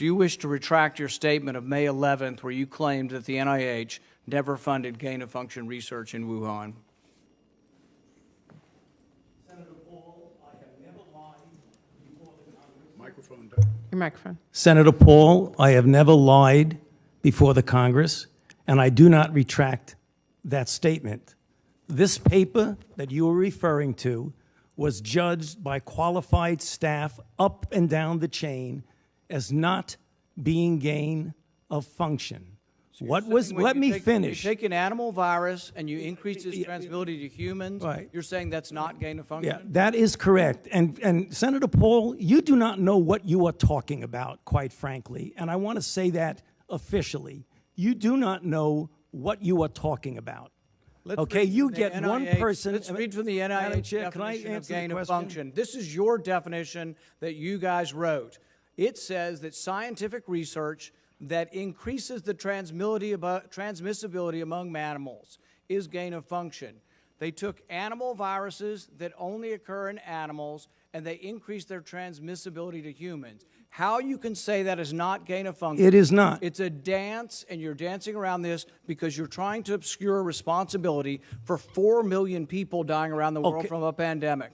Do you wish to retract your statement of May 11th where you claimed that the NIH never funded gain-of-function research in Wuhan? Senator Paul, I have never lied before the Congress. Microphone. Your microphone. Senator Paul, I have never lied before the Congress, and I do not retract that statement. This paper that you are referring to was judged by qualified staff up and down the chain as not being gain of function. Let me finish. You take an animal virus and you increase its transmissibility to humans, right. You're saying that's not gain of function? Yeah, that is correct. And Senator Paul, you do not know what you are talking about, quite frankly. And I want to say that officially. You do not know what you are talking about. Okay, you get NIH, one person. Let's read from the NIH Chair, can I definition of answer gain the of question? function. This is your definition that you guys wrote. It says that scientific research that increases the transmissibility among mammals is gain of function. They took animal viruses that only occur in animals and they increased their transmissibility to humans. How you can say that is not gain of function? It is not. It's a dance, and you're dancing around this because you're trying to obscure responsibility for 4 million people dying around the world from a pandemic.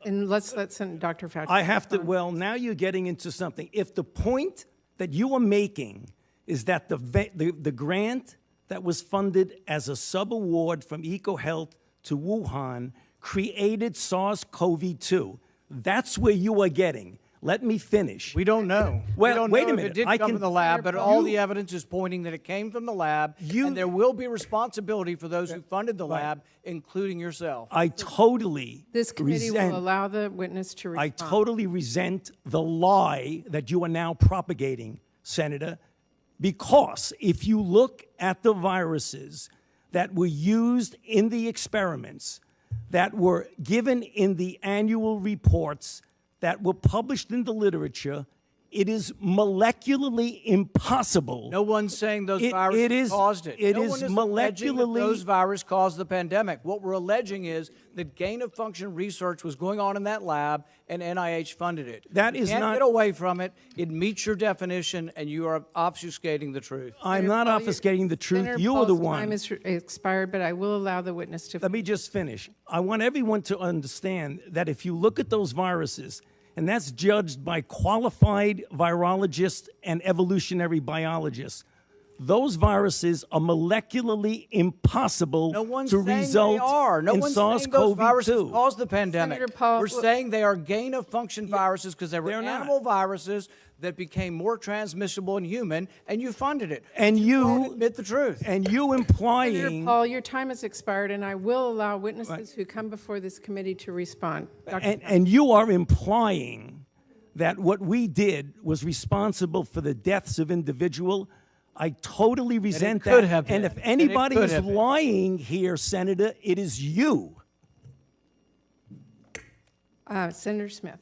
And let's let Dr. Fauci. I have to, well, now you're getting into something. If the point that you are making is that the grant that was funded as a sub-award from EcoHealth to Wuhan created SARS-CoV-2, that's where you are getting. Let me finish. We don't know. Well, we don't wait know a minute. if it did come from the lab, but all the evidence is pointing that it came from the lab, and there will be responsibility for those who funded the lab, including yourself. I totally This committee resent, will allow the witness to respond. I totally resent the lie that you are now propagating, Senator, because if you look at the viruses that were used in the experiments, that were given in the annual reports, that were published in the literature, it is molecularly impossible. No one's saying those viruses caused it. It no is one is alleging that molecularly. those viruses caused the pandemic. What we're alleging is that gain-of-function research was going on in that lab, and NIH funded it. That you is can't not. get away from it. It meets your definition, and you are obfuscating the truth. I'm not obfuscating the truth. Senator You are the Paul's one. time is expired, but I will allow the witness to. Let me just finish. I want everyone to understand that if you look at those viruses, and that's judged by qualified virologists and evolutionary biologists, those viruses are molecularly impossible to result in SARS-CoV-2. Those viruses caused the pandemic. Senator Paul, we're saying they are gain-of-function viruses because they were animal viruses that became more transmissible in human, and you funded it. And you admit the truth. And you implying. Senator Paul, your time has expired, and I will allow witnesses who come before this committee to respond. And you are implying that what we did was responsible for the deaths of individuals. I totally resent that. And if anybody is lying here, Senator, it is you. Senator Smith.